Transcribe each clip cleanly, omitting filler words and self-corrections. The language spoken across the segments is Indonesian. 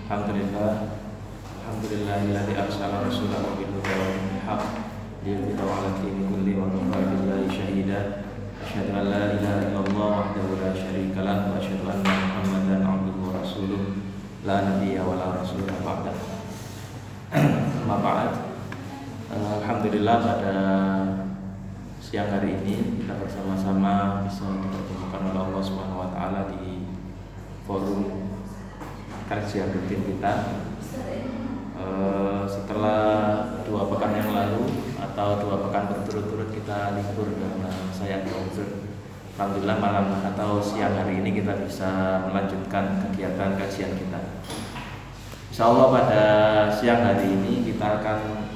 Alhamdulillah, alhamdulillahilladzi arsala rasulahu bil huda wa dinil haqq liyudhhirahu 'ala dini kulli wa kafa billahi shahida. Asyhadu an la ilaha illallah wahdahu la syarika lah wa asyhadu anna Muhammadan 'abduhu wa rasuluh la nabiyya wa la rasula ba'da. Amma ba'd. Alhamdulillah, pada siang hari ini kita bersama-sama bisa dipertemukan oleh Allah Subhanahu wa taala di forum kajian rutin kita. Setelah 2 pekan yang lalu atau 2 pekan berturut-turut kita libur karena saya beruzur, alhamdulillah malam atau siang hari ini kita bisa melanjutkan kegiatan kajian kita. Insyaallah pada siang hari ini kita akan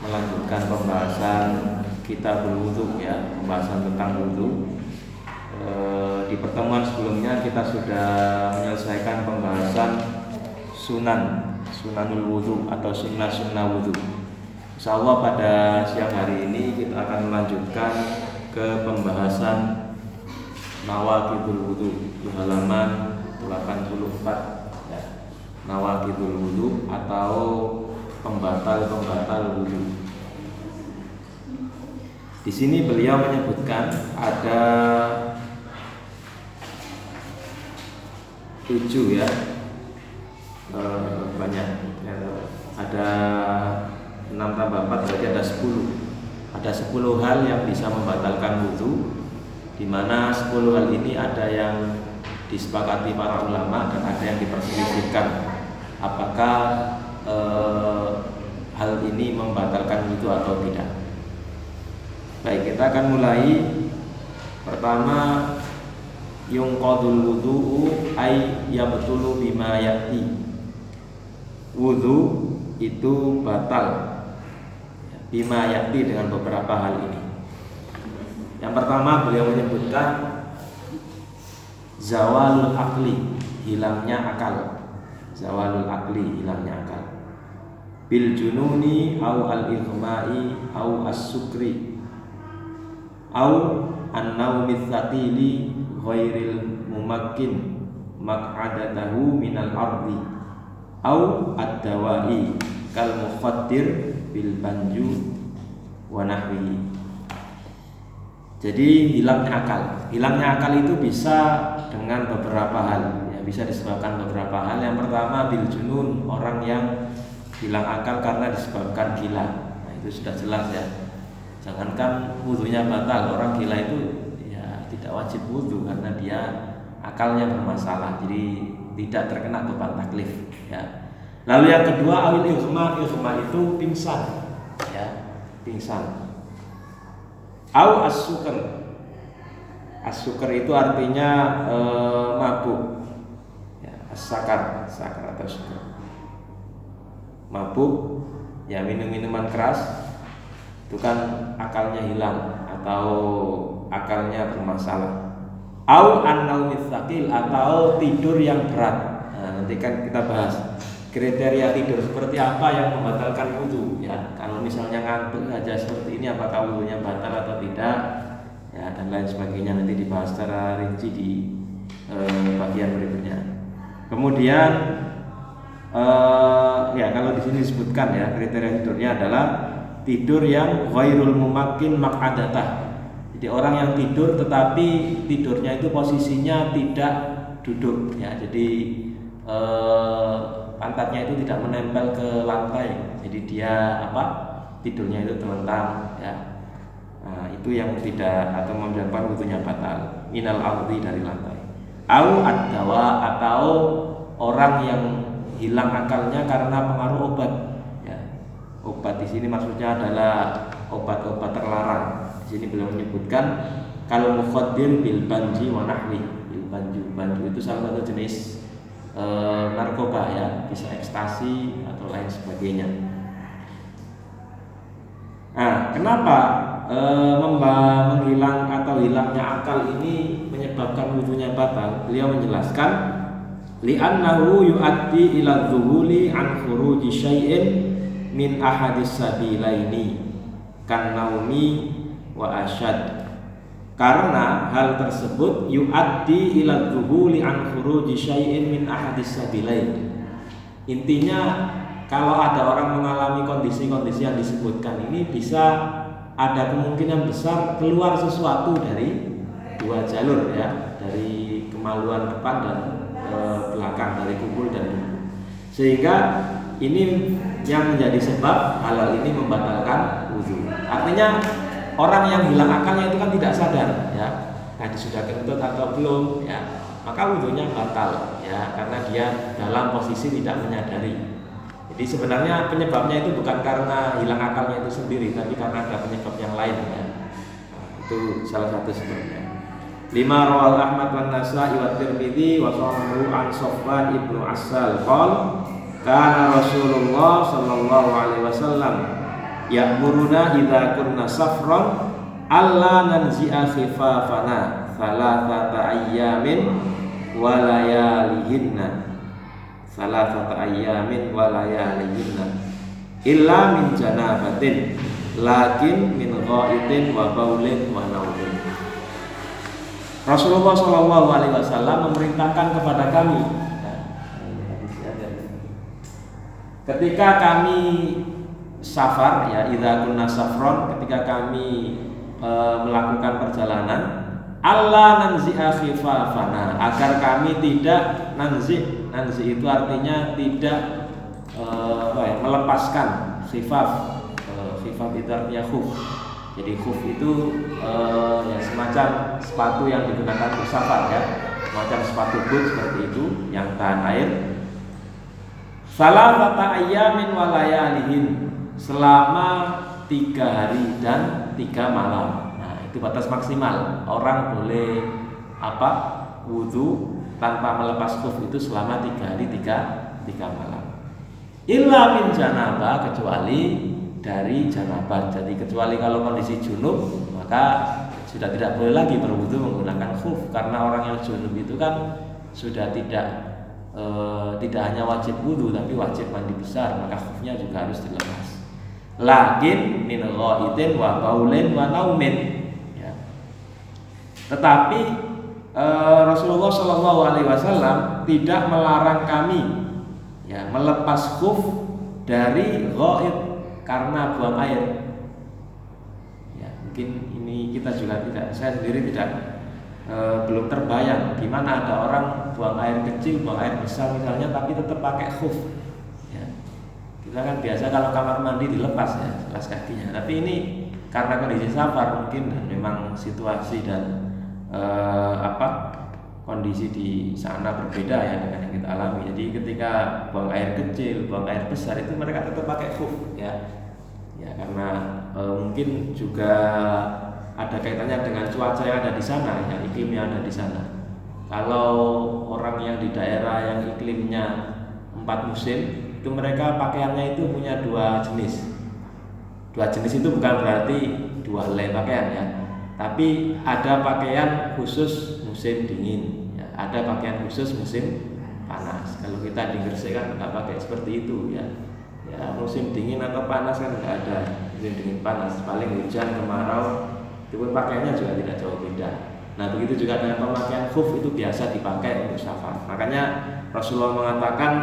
melanjutkan pembahasan Kitabul Wudhu, ya, pembahasan tentang wudhu. Di pertemuan sebelumnya kita sudah menyelesaikan pembahasan sunanul wudhu atau sunnah wudhu. Insyaallah pada siang hari ini kita akan melanjutkan ke pembahasan nawaqidul wudhu di halaman 84, ya. Nawaqidul wudhu atau pembatal wudhu. Di sini beliau menyebutkan ada 7, ya, banyak, ya, ada 6 tambah 4 berarti ada 10. Ada 10 hal yang bisa membatalkan wudhu, di mana 10 hal ini ada yang disepakati para ulama dan ada yang diperselisihkan apakah hal ini membatalkan wudhu atau tidak. Baik, kita akan mulai. Pertama, yunqadul wudhu'u ay yabtulu bima ya'ti. Wudhu itu batal bima ya'ti, dengan beberapa hal ini. Yang pertama beliau menyebutkan zawalul aqli, hilangnya akal. Zawalul aqli, hilangnya akal. Bil jununi au al ighma'i au as-sukri au an-naumi tsaqili ghairil mumakkin maq'adatahu minal ardi au ad-dawa'i kal mukhaddir bil banju wa nahwihi. Jadi hilangnya akal. Hilangnya akal itu bisa dengan beberapa hal, ya, bisa disebabkan beberapa hal. Yang pertama bil junun, orang yang hilang akal karena disebabkan gila. Nah, itu sudah jelas, ya. Jangankan wudhunya batal, orang gila itu ya tidak wajib wudhu karena dia akalnya bermasalah, jadi tidak terkena beban taklif, ya. Lalu yang kedua awil ighma itu pingsan, ya, pingsan. Au as-sukr. As-sukr itu artinya mabuk, ya, as-sakar atau sukr. Mabuk, ya, minum minuman keras, itu kan akalnya hilang atau akalnya bermasalah. Au an-naumits tsaqil, atau tidur yang berat. Nah, nanti kan kita bahas kriteria tidur seperti apa yang membatalkan wudhu, ya. Kalau misalnya ngantuk aja seperti ini, apakah wudhunya batal atau tidak, ya, dan lain sebagainya, nanti dibahas secara rinci di bagian berikutnya. Kemudian ya, kalau di sini disebutkan, ya, kriteria tidurnya adalah tidur yang ghairul mumakkin maq'adatah. Jadi orang yang tidur tetapi tidurnya itu posisinya tidak duduk, ya. Jadi pantatnya itu tidak menempel ke lantai. Jadi dia tidurnya itu telentang, ya. Nah, itu yang tidak atau menyebabkan wudhunya batal. Minal ardi, dari lantai. Au ad-dawa, atau orang yang hilang akalnya karena pengaruh obat, ya. Obat di sini maksudnya adalah obat-obat terlarang. Di sini beliau menyebutkan kalau mukhaddir bil banji wa nahwi. Bil banju itu salah satu jenis narkoba, ya, bisa ekstasi atau lain sebagainya. Nah, kenapa menghilang atau hilangnya akal ini menyebabkan wudhunya batal? Beliau menjelaskan li'annahu yu'addi ila dhuhuli an khuruji syai'in min ahadis sabilaini kan naumi wa asyad. karena hal tersebut yuaddi ila dzuhuli an khuruji syai'in min ahadis sabilain. Intinya kalau ada orang mengalami kondisi-kondisi yang disebutkan ini, bisa ada kemungkinan besar keluar sesuatu dari dua jalur ya, dari kemaluan depan dan belakang, dari kubul dan dubur. Sehingga ini yang menjadi sebab halal ini membatalkan wudu. Artinya orang yang hilang akalnya itu kan tidak sadar ya, tadi sudah kentut atau belum ya, maka wudunya batal ya, karena dia dalam posisi tidak menyadari. Jadi sebenarnya penyebabnya itu bukan karena hilang akalnya itu sendiri, tapi karena ada penyebab yang lain ya. Itu salah satu sebabnya. 5 rawal Ahmad wan Nasa'i wa Tirmidzi wa sahahu an Sofwan ibnu Asal qol kana Rasulullah sallallahu alaihi wasallam ya'muruna idza kunna safran alla nanzi'a khifafana thalathata ayyamin wa layalihinna illa min janabatin lakin min gha'itin wa baulin wa naumin. Rasulullah Shallallahu Alaihi Wasallam memerintahkan kepada kami ketika kami safar ya, idza kunna safron, ketika kami melakukan perjalanan, Allah nanzi'a khifafana, agar kami tidak nanzi itu artinya tidak melepaskan khifaf. Khifaf itu artinya khuf. Jadi khuf itu ya semacam sepatu yang digunakan untuk safar ya, semacam sepatu boot seperti itu yang tahan air. Salasata ayyamin wa layalihin, selama 3 hari dan 3 malam. Nah, itu batas maksimal. Orang boleh wudu tanpa melepas khuf itu selama 3 hari 3 malam. Illa min janabah, kecuali dari janabah. Jadi kecuali kalau kondisi junub, maka sudah tidak boleh lagi berwudu menggunakan khuf, karena orang yang junub itu kan sudah tidak hanya wajib wudu tapi wajib mandi besar, maka khufnya juga harus dilepas. Lakin min ghaitin wa baulin wa naumin ya. Tetapi Rasulullah Shallallahu Alaihi Wasallam tidak melarang kami ya melepas khuf dari ghaid karena buang air. Ya, mungkin ini kita juga tidak, saya sendiri tidak belum terbayang gimana ada orang buang air kecil, buang air besar misalnya, tapi tetap pakai khuf. Ya. Kita kan biasa kalau kamar mandi dilepas ya alas kakinya, tapi ini karena kondisi safar mungkin dan memang situasi dan kondisi di sana berbeda ya dengan yang kita alami. Jadi ketika buang air kecil, buang air besar itu mereka tetap pakai khuf ya. Ya karena mungkin juga ada kaitannya dengan cuaca yang ada di sana, ya, iklim yang ada di sana. Kalau orang yang di daerah yang iklimnya 4 musim, itu mereka pakaiannya itu punya 2 jenis. 2 jenis itu bukan berarti 2 helai pakaian ya, tapi ada pakaian khusus musim dingin, ya, ada pakaian khusus musim panas. Kalau kita di Gresik kan nggak pakai seperti itu ya. Ya musim dingin atau panas kan nggak ada, musim dingin panas, paling hujan kemarau. Itu pun pakaiannya juga tidak jauh beda. Nah begitu juga dengan pemakaian khuf, itu biasa dipakai untuk safar. Makanya Rasulullah mengatakan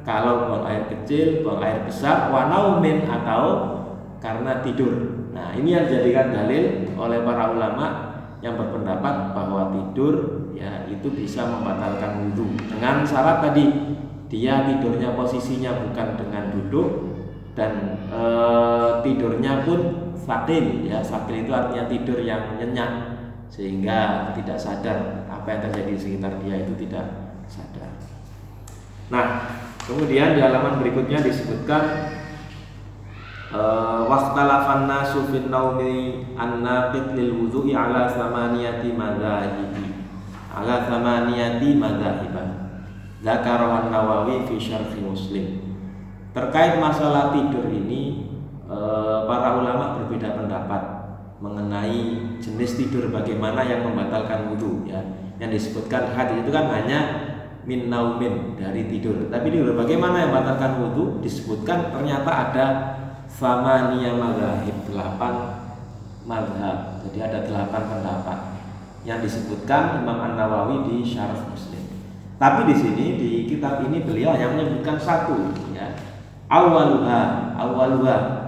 kalau buang air kecil, buang air besar, wa naumin, atau karena tidur. Nah ini yang dijadikan dalil oleh para ulama yang berpendapat bahwa tidur ya itu bisa membatalkan wudu dengan syarat tadi, dia tidurnya posisinya bukan dengan duduk dan tidurnya pun fatil ya. Fatil itu artinya tidur yang nyenyak sehingga tidak sadar apa yang terjadi di sekitar dia, itu tidak sadar. Nah kemudian di halaman berikutnya disebutkan waqtalafan nasu fin naumi an-naqid lil wudu'i ala thamaniyati madzahiba dzakarahu an-Nawawi fi syarh Muslim. Terkait masalah tidur ini para ulama berbeda pendapat mengenai jenis tidur bagaimana yang membatalkan wudu ya. Yang disebutkan hadis itu kan hanya min naumin, dari tidur. Tapi tidur bagaimana yang membatalkan wudu disebutkan ternyata ada Famaniyah mazhab, 8 mazhab. Jadi ada 8 pendapat. yang disebutkan Imam An-Nawawi di Syarah Muslim. Tapi di sini di kitab ini beliau hanya menyebutkan satu, ya. Awwaluha,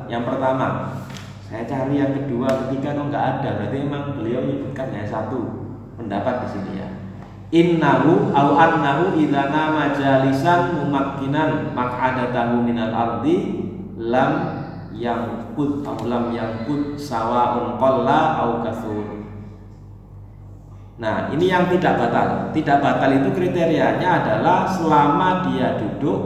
yang pertama. Saya cari yang kedua, ketiga kok nggak ada. Berarti memang beliau menyebutkan hanya satu pendapat di sini, ya. Innahu au annahu idza nama jalisan mumakkinan maq'adatahu minal ardi lam yangqud aw lam yangqud sawa'un qalla au katsur. Nah, ini yang tidak batal. Tidak batal itu kriterianya adalah selama dia duduk,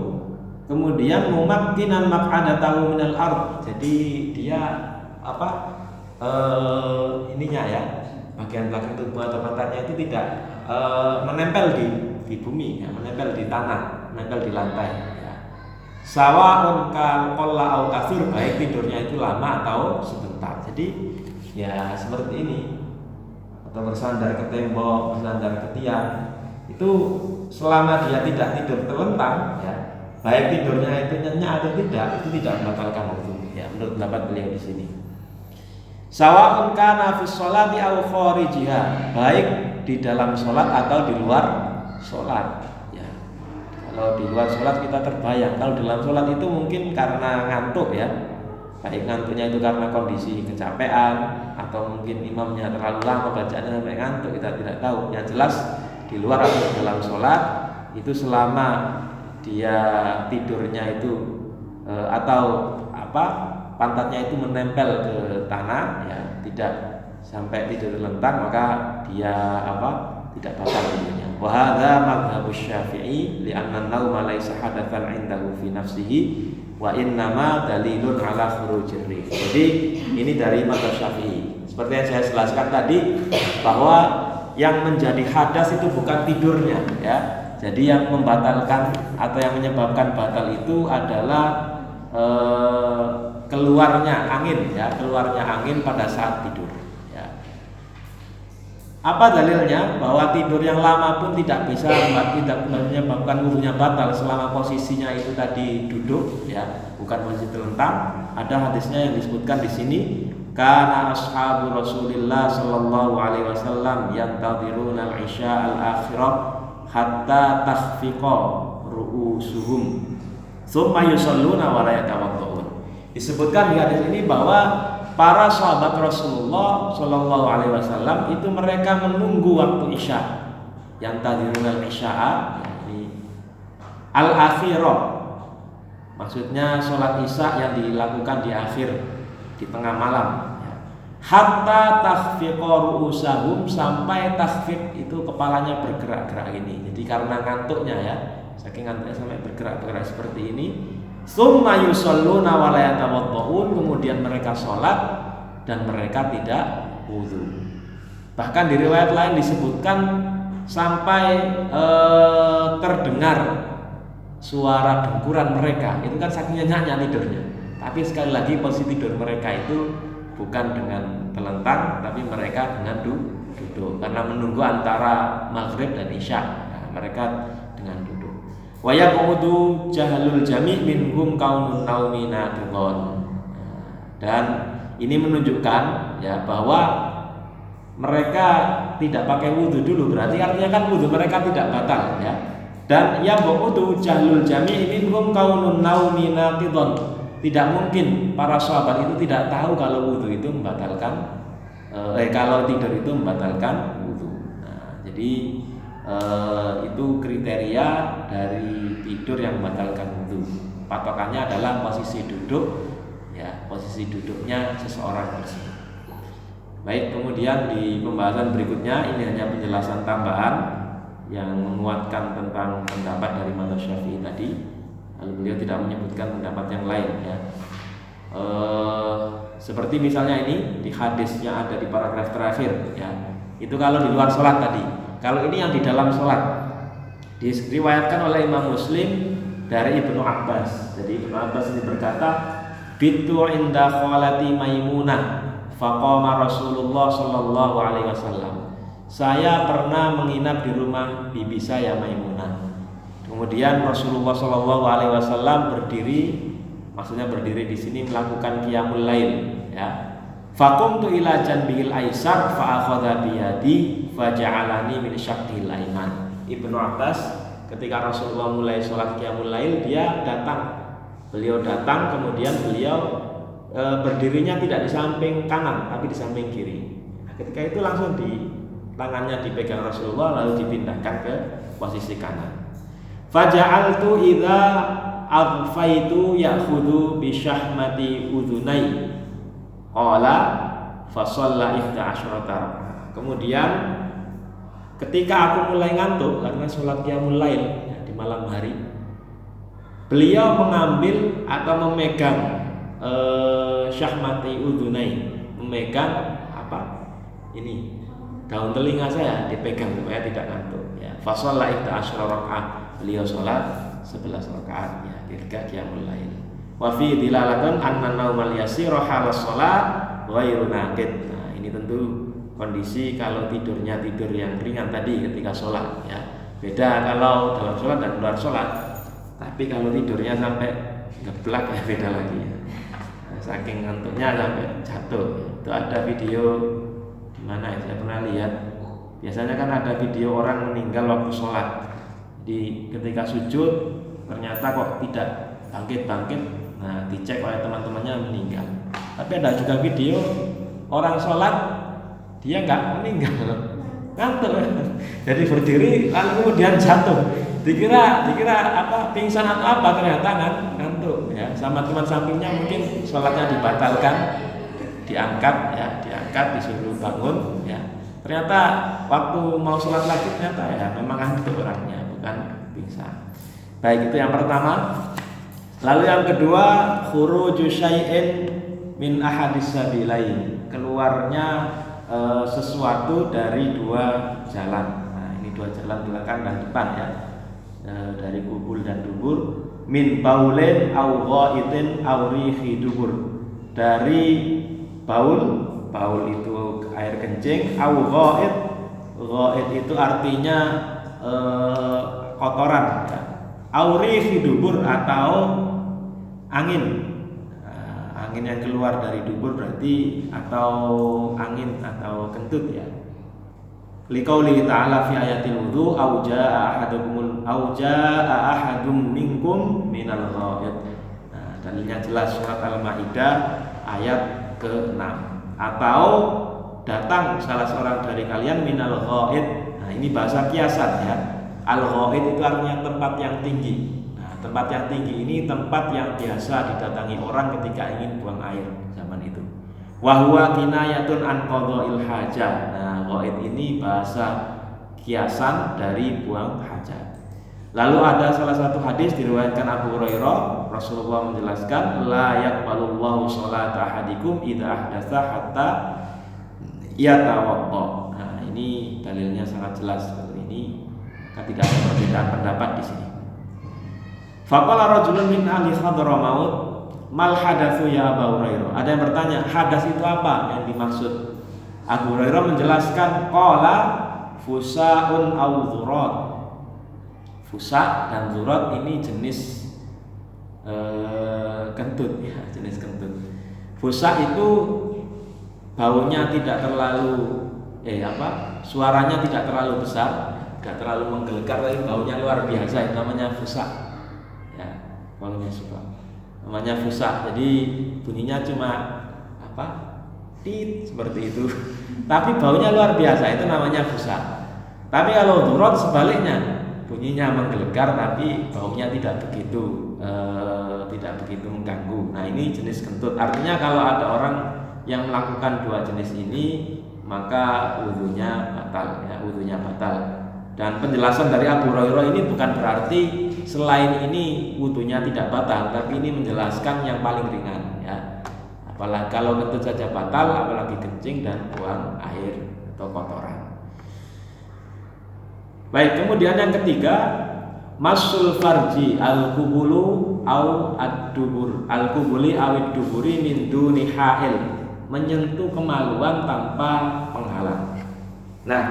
kemudian mumakkinan maq'adatahu minal ard. Jadi dia ininya, ya, bagian belakang tubuh atau pantatnya itu tidak menempel di bumi, ya, menempel di tanah, menempel di lantai, ya. Sawa'un qalla au katsur, baik tidurnya itu lama atau sebentar. Jadi ya seperti ini, atau bersandar ke tembok, bersandar ke tiang, itu selama dia tidak tidur terlentang, ya, baik tidurnya itu nyenyak atau tidak, itu tidak membatalkan wudu, ya, menurut pendapat beliau di sini. Sawa'un kana fi sholati aw kharijiha, baik di dalam sholat atau di luar sholat, ya. Kalau di luar sholat kita terbayang, kalau di dalam sholat itu mungkin karena ngantuk, ya, baik ngantuknya itu karena kondisi kecapean atau mungkin imamnya terlalu lama bacaannya sampai ngantuk, kita tidak tahu. Yang jelas di luar atau di dalam sholat itu selama dia tidurnya itu atau pantatnya itu menempel ke tanah, ya, tidak sampai tidur terlentang, maka dia tidak batal wudunya. Wa hadza madhhabu Syafi'i li'anna an-nauma laysa hadatsan 'indahu fi nafsihi wa innama dalilun 'ala khurujir rih. Jadi ini dari mazhab Syafi'i. Seperti yang saya jelaskan tadi, bahwa yang menjadi hadas itu bukan tidurnya, ya. Jadi yang membatalkan atau yang menyebabkan batal itu adalah keluarnya angin, ya, keluarnya angin pada saat tidur, ya. Apa dalilnya? Bahwa tidur yang lama pun tidak menyebabkan wudunya batal selama posisinya itu tadi duduk, ya, bukan posisi terlentang. Ada hadisnya yang disebutkan di sini, kana ashabu Rasulillah sallallahu alaihi wasallam yantadhiruna al-isya al-akhirah hatta takhfiqa ru'usuhum tsumma yusalluna wa la yatawaddaun. Disebutkan di hadis ini bahwa para sahabat Rasulullah Shallallahu Alaihi Wasallam itu mereka menunggu waktu isya, yang tadirunal isya'a, al-akhirah, maksudnya sholat isya yang dilakukan di akhir, di tengah malam, ya. Hatta takhfiqa ru'usahum, sampai takhfiq itu kepalanya bergerak-gerak ini. Jadi karena ngantuknya, ya, saking ngantuknya sampai bergerak-gerak seperti ini. Tsumma yusalluna wa la yatawaddaun, kemudian mereka sholat dan mereka tidak wudu. Bahkan di riwayat lain disebutkan sampai terdengar suara dengkuran mereka. Itu kan saking nyenyaknya tidurnya. Tapi sekali lagi posisi tidur mereka itu bukan dengan telentang, tapi mereka dengan duduk, karena menunggu antara maghrib dan isya. Nah, mereka dengan duduk. Wa yaqudu jahlul jami' minhum kaunun naumi naqidun. Dan ini menunjukkan, ya, bahwa mereka tidak pakai wudu dulu, berarti artinya kan wudu mereka tidak batal, ya. Dan yaqudu jahlul jami' minhum kaunun naumi naqidun. Tidak mungkin para sahabat itu tidak tahu kalau wudu itu membatalkan kalau tidur itu membatalkan wudu. Nah, jadi itu kriteria dari tidur yang membatalkan wudu. Patokannya adalah posisi duduk, ya, posisi duduknya seseorang tersebut. Baik, kemudian di pembahasan berikutnya ini hanya penjelasan tambahan yang menguatkan tentang pendapat dari mazhab Syafi'i tadi. Lalu beliau tidak menyebutkan pendapat yang lain, ya. Seperti misalnya ini di hadisnya ada di paragraf terakhir, ya. Itu kalau di luar sholat tadi. Kalau ini yang di dalam sholat, diriwayatkan oleh Imam Muslim dari Ibnu Abbas. Jadi Ibnu Abbas ini berkata, bitu inda khalati Maimunah faqama Rasulullah sallallahu alaihi wasallam. Saya pernah menginap di rumah bibi saya Maimunah. Kemudian Rasulullah sallallahu alaihi wasallam berdiri, maksudnya berdiri di sini melakukan qiyamul lail, ya. Faqumtu ila janbihil aisar fa akhadha bi yadi fa ja'alani min syaqqil aiman. Ibnu Abbas ketika Rasulullah mulai sholat qiyamul lail, dia datang. Beliau datang, kemudian beliau berdirinya tidak di samping kanan tapi di samping kiri. Nah, ketika itu langsung tangannya dipegang Rasulullah lalu dipindahkan ke posisi kanan. Faja'altu idza aghfaitu ya'khudhu bi syahmati udhunai. Qala fa shalla 11 Kemudian ketika aku mulai ngantuk karena sholat qiyamul lail ya, di malam hari, beliau mengambil atau memegang syahmati udhunai, memegang apa? Ini daun telinga saya dipegang supaya tidak ngantuk ya. Fa shalla 11 beliau sholat 11 rakaat ya, ketika qiyamul lail. Wa fi dilalatun anna naumal yasira halas shalah ghairu naqid. Nah, ini tentu kondisi kalau tidurnya tidur yang ringan tadi ketika sholat ya. Beda kalau dalam sholat dan luar sholat. Tapi kalau tidurnya sampai ngeblak ya beda lagi ya. Nah, saking ngantuknya sampai jatuh. Itu ada video di mana ya, saya pernah lihat. Biasanya kan ada video orang meninggal waktu sholat. Ketika sujud ternyata kok tidak bangkit-bangkit. Nah, dicek oleh teman-temannya meninggal. Tapi ada juga video orang sholat dia nggak meninggal, ngantuk. Jadi berdiri lalu kemudian jatuh. Dikira apa pingsan atau apa, ternyata ngantuk ya. Sama teman sampingnya mungkin sholatnya dibatalkan, diangkat disuruh bangun ya. Ternyata waktu mau sholat lagi ternyata ya memang ngantuk orangnya, bukan pingsan. Baik, itu yang pertama. Lalu yang kedua, khuruju syai'in min ahadis sabilain, keluarnya sesuatu dari dua jalan. Nah, ini dua jalan belakang dan depan ya. Dari kubul dan dubur, min baulin au ghaitin au rihi dubur. Dari baul itu air kencing, au ghait itu artinya kotoran ya. Au rihi dubur atau angin yang keluar dari dubur berarti atau angin atau kentut ya. Liqauli ta'ala fi ayatil wudu au jaa ahadum minkum minal ghaid. Nah, dalilnya jelas surat Al-Maidah ayat ke-6. Atau datang salah seorang dari kalian minal ghaid. Nah, ini bahasa kiasan ya. Al-ghaid itu artinya tempat yang tinggi. Tempat yang tinggi ini tempat yang biasa didatangi orang ketika ingin buang air zaman itu. Wa huwa kinayatun an qadha'il hajah. Nah, ghaid ini bahasa kiasan dari buang hajat. Lalu ada salah satu hadis diriwayatkan Abu Hurairah, Rasulullah menjelaskan la yaqbalullahu sholata ahadikum idza ahdatsa hatta yatawadda. Nah, ini dalilnya sangat jelas seperti ini. Tidak ada perbedaan pendapat di sini. Faqala rajulun min ahli Hadramaut, mal hadatsu ya Abu Hurairah. Ada yang bertanya, hadas itu apa yang dimaksud? Abu Hurairah menjelaskan, qala fusaun au dhurat. Fusa dan dhurat ini jenis kentut ya, jenis kentut. Fusa itu baunya tidak terlalu suaranya tidak terlalu besar, tidak terlalu menggelegar, tapi baunya luar biasa, itu namanya fusa. Baunya suka namanya fusa, jadi bunyinya cuma tit seperti itu, tapi baunya luar biasa, itu namanya fusa. Tapi kalau dhurat sebaliknya, bunyinya menggelegar tapi baunya tidak begitu mengganggu. Nah, ini jenis kentut. Artinya kalau ada orang yang melakukan dua jenis ini maka wudunya batal. Dan penjelasan dari Abu Hurairah ini bukan berarti selain ini wudunya tidak batal, tapi ini menjelaskan yang paling ringan ya. Apalagi kalau kentut saja batal, apalagi kencing dan buang air atau kotoran. Baik, kemudian yang ketiga, masul farji al-kubulu au ad-dubur. Al-kubuli awid duburi min duni ha'il, menyentuh kemaluan tanpa penghalang. Nah,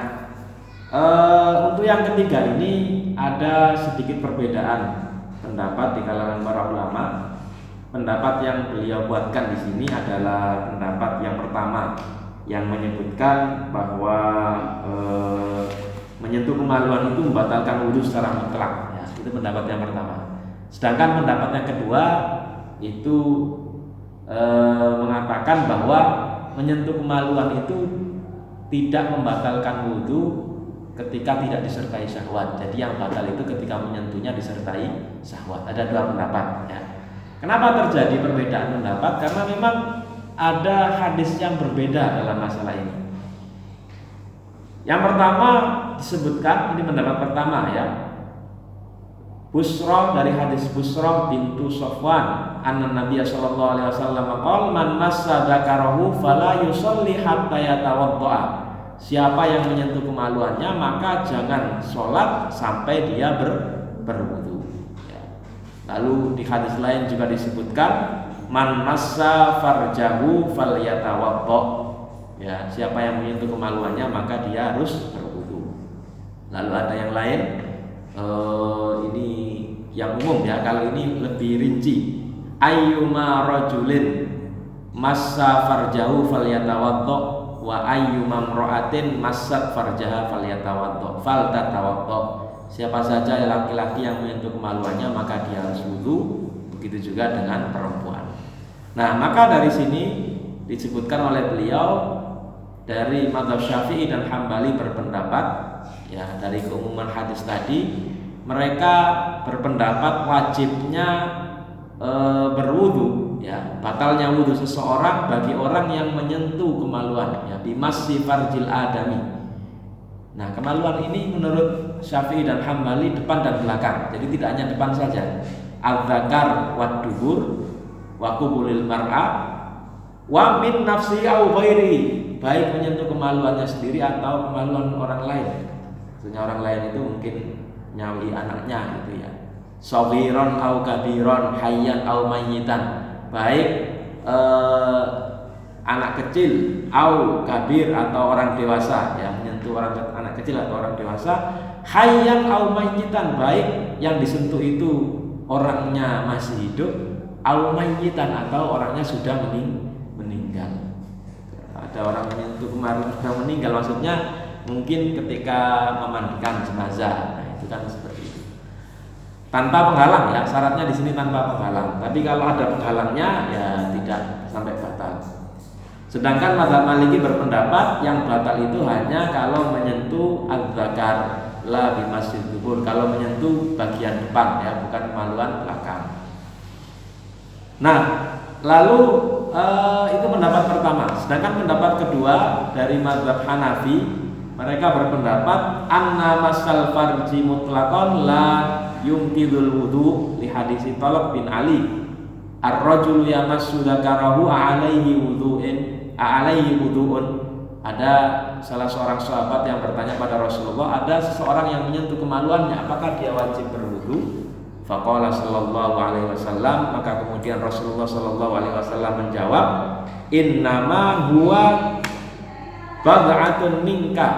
untuk yang ketiga ini ada sedikit perbedaan pendapat di kalangan para ulama. pendapat yang beliau buatkan di sini adalah pendapat yang pertama yang menyebutkan bahwa menyentuh kemaluan itu membatalkan wudhu secara mutlak. Ya, itu pendapat yang pertama. Sedangkan pendapat yang kedua itu mengatakan bahwa menyentuh kemaluan itu tidak membatalkan wudhu ketika tidak disertai syahwat. Jadi yang batal itu ketika menyentuhnya disertai syahwat. Ada dua pendapat. Ya. Kenapa terjadi perbedaan pendapat? Karena memang ada hadis yang berbeda dalam masalah ini. Yang pertama disebutkan, ini pendapat pertama ya, Busra, dari hadis Busra bintu Safwan, anna Nabiy sallallahu alaihi wasallam qala man massa dzakarahu fala yusalli hatta yatawaddaa. Siapa yang menyentuh kemaluannya maka jangan sholat sampai dia berwudu. Ya. Lalu di hadis lain juga disebutkan man massa farjahu falyatawadda. Ya, siapa yang menyentuh kemaluannya maka dia harus berwudu. Lalu ada yang lain, ini yang umum ya, kalau ini lebih rinci. Ayyuma rajulin massa farjahu falyatawadda wa ayyuma imra'atin massat farjaha faltatawadda. Siapa saja laki-laki yang menyentuh kemaluannya maka dia harus wudu. Begitu juga dengan perempuan. Nah, maka dari sini disebutkan oleh beliau dari mazhab Syafi'i dan Hambali berpendapat, ya, dari keumuman hadis tadi, mereka berpendapat wajibnya berwudu, ya, batalnya wudu seseorang bagi orang yang menyentuh kemaluan, ya, bimassi farjil adami. Nah, kemaluan ini menurut Syafi'i dan Hambali depan dan belakang. Jadi tidak hanya depan saja. Al-dzakar wad dubur wa qubulil mar'a wa min nafsi au ghairi, baik menyentuh kemaluannya sendiri atau kemaluan orang lain. Maksudnya orang lain itu mungkin nyawi anaknya gitu ya. Saghiran au kabiran, hayyan au mayyitan, baik anak kecil au kabir atau orang dewasa, ya, menyentuh anak kecil atau orang dewasa, hayyan au mayyitan, baik yang disentuh itu orangnya masih hidup, au mayyitan atau orangnya sudah meninggal. Ada orang menyentuh kemarin sudah meninggal, maksudnya mungkin ketika memandikan jenazah. Nah, itu kan seperti itu. Tanpa penghalang, ya, syaratnya di sini tanpa penghalang. Tapi kalau ada penghalangnya, ya tidak sampai batal. Sedangkan mazhab Maliki berpendapat yang batal itu hanya kalau menyentuh al-dzakar la bimasjid dubur, kalau menyentuh bagian depan, ya, bukan kemaluan belakang. Nah, lalu itu pendapat pertama. Sedangkan pendapat kedua dari mazhab Hanafi, mereka berpendapat anna masal farji mutlaqan la yumkidul wudu li hadisi Talab bin Ali ar-rajulu yamassu dzakarahu alaihi wudu'un. Ada salah seorang sahabat yang bertanya pada Rasulullah, ada seseorang yang menyentuh kemaluannya, apakah dia wajib berwudu? Faqala sallallahu alaihi wasallam, maka kemudian Rasulullah sallallahu alaihi wasallam menjawab, innama huwa bad'atun minka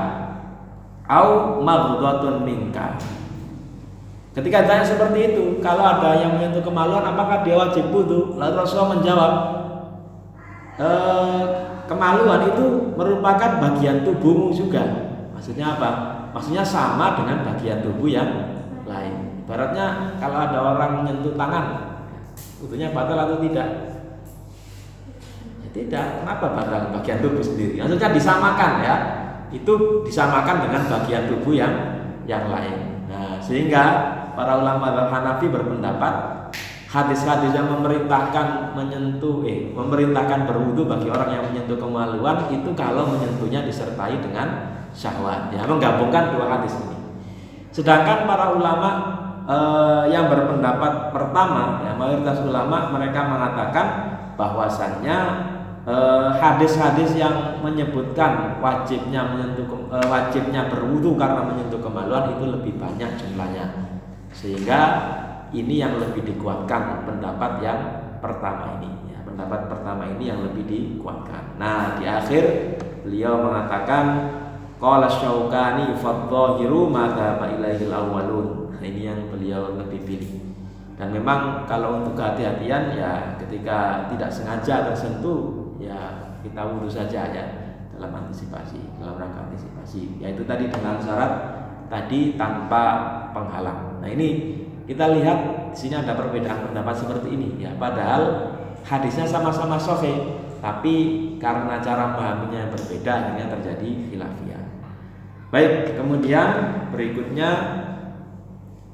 au maghdhatun minka. Ketika ditanya seperti itu, kalau ada yang menyentuh kemaluan apakah dia wajib wudu? Lalu Rasulullah menjawab, kemaluan itu merupakan bagian tubuhmu juga. Maksudnya apa? Maksudnya sama dengan bagian tubuh yang lain. Ibaratnya kalau ada orang menyentuh tangan, wudunya batal atau tidak? Ya, tidak. Kenapa batal? Bagian tubuh sendiri. Maksudnya disamakan, ya. Itu disamakan dengan bagian tubuh yang lain. Nah, sehingga para ulama Hanafi berpendapat hadis-hadis yang memerintahkan memerintahkan berwudu bagi orang yang menyentuh kemaluan itu kalau menyentuhnya disertai dengan syahwat, ya, menggabungkan dua hadis ini. Sedangkan para ulama yang berpendapat pertama, ya, mayoritas ulama mereka mengatakan bahwasannya hadis-hadis yang menyebutkan wajibnya berwudu karena menyentuh kemaluan itu lebih banyak jumlahnya, sehingga ini yang lebih dikuatkan pendapat yang pertama ini, ya, pendapat pertama ini yang lebih dikuatkan. Nah, di akhir beliau mengatakan qala Syaukani fadzahiru ma dzaba ilaihil awwalun. Nah, ini yang beliau lebih pilih. Dan memang kalau untuk kehati-hatian ya ketika tidak sengaja tersentuh ya kita wudhu saja ya dalam antisipasi, dalam rangka antisipasi. Yaitu tadi dengan syarat tadi tanpa penghalang. Nah ini kita lihat di sini ada perbedaan pendapat seperti ini ya. Padahal hadisnya sama-sama sahih, tapi karena cara memahaminya yang berbeda akhirnya terjadi khilafiyah. Baik, kemudian berikutnya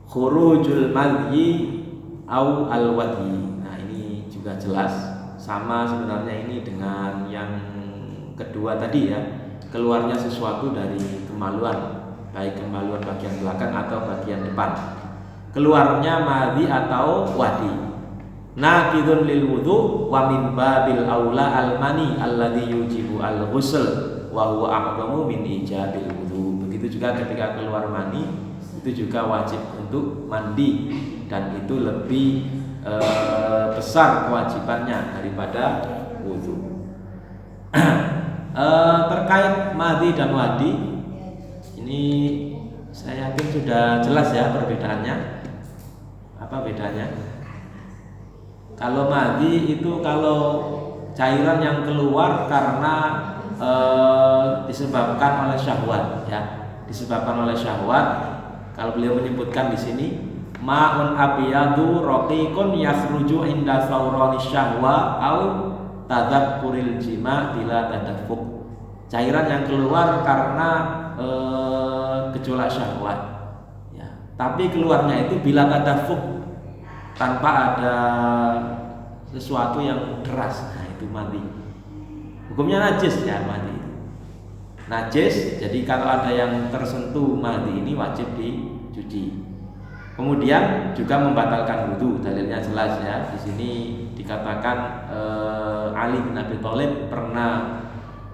khurujul madhi au al-wadhi. Nah ini juga jelas sama sebenarnya ini dengan yang kedua tadi ya, keluarnya sesuatu dari kemaluan, baik kemaluan bagian belakang atau bagian depan. Keluarnya madhi atau wadi. Naqidun lil wudu wa min babil aula al-mani alladhi yujibu al-ghusl wa huwa a'zamu min ijabil wudu. Begitu juga ketika keluar mani itu juga wajib untuk mandi dan itu lebih besar kewajibannya daripada wudu. Terkait madhi dan wadi ini saya yakin sudah jelas ya perbedaannya. Apa bedanya? Kalau madhi itu kalau cairan yang keluar karena disebabkan oleh syahwat ya, disebabkan oleh syahwat. Kalau beliau menyebutkan di sini ma'un abiyadu raqiqun yakhruju inda thawrani syahwa au tadakkuril jima bila tadaffuq. Cairan yang keluar karena gejolak syahwat ya. Tapi keluarnya itu bila tadaffuq, tanpa ada sesuatu yang keras. Nah itu mati. Hukumnya najis ya mati. Najis, jadi kalau ada yang tersentuh mati ini wajib dicuci. Kemudian juga membatalkan wudu. Dalilnya jelas ya. Di sini dikatakan Ali bin Abi Thalib pernah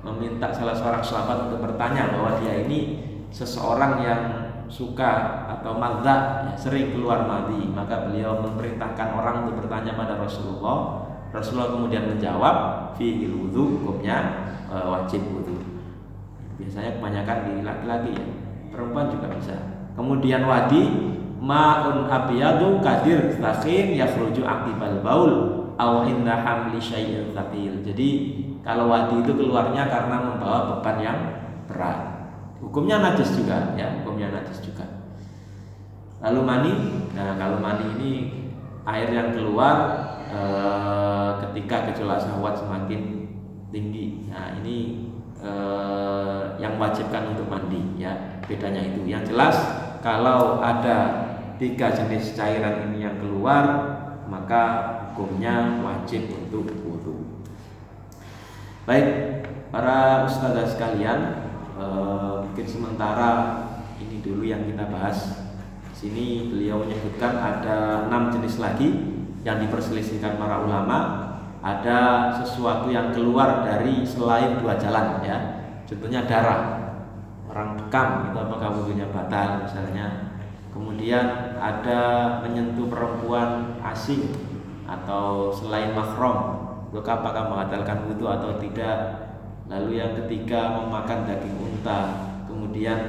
meminta salah seorang sahabat untuk bertanya bahwa dia ini seseorang yang suka atau madza ya, sering keluar madi, maka beliau memerintahkan orang untuk bertanya pada Rasulullah. Rasulullah kemudian menjawab fi'il wudu, hukumnya wajib wudu. Biasanya kebanyakan di laki-laki ya, perempuan juga bisa. Kemudian wadi ma'un abiyadu kadir tsakin yakhruju aqibal baul aw inda hamli syai'in tsaqil. Jadi kalau wadi itu keluarnya karena membawa beban yang berat. Hukumnya najis juga ya, hukumnya najis juga. Lalu mani, nah kalau mani ini air yang keluar ketika gejolak syahwat semakin tinggi. Nah ini yang wajibkan untuk mandi ya, bedanya itu. Yang jelas kalau ada 3 jenis cairan ini yang keluar maka hukumnya wajib untuk wudu. Baik para ustazah sekalian, mungkin sementara ini dulu yang kita bahas. Sini beliau menyebutkan ada 6 jenis lagi yang diperselisihkan para ulama. Ada sesuatu yang keluar dari selain 2 jalan ya. Contohnya darah. Orang bekam itu apakah wudunya batal misalnya. Kemudian ada menyentuh perempuan asing atau selain mahram, itu apakah membatalkan wudu atau tidak. Lalu yang ketiga memakan daging unta. Kemudian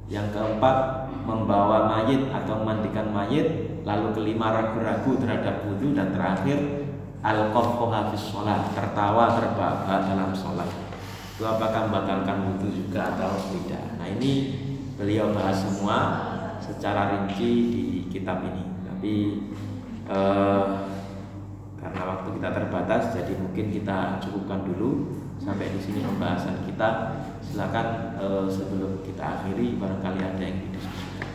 yang keempat membawa mayit atau memandikan mayit. Lalu kelima ragu-ragu terhadap wudu. Dan terakhir al-qahqah fis shalah, tertawa terbahak dalam sholat. Itu apakah membatalkan wudu juga atau tidak. Nah ini beliau bahas semua secara rinci di kitab ini. Tapi karena waktu kita terbatas, jadi mungkin kita cukupkan dulu sampai di sini pembahasan kita. Silakan sebelum kita akhiri barangkali ada yang didiskusikan.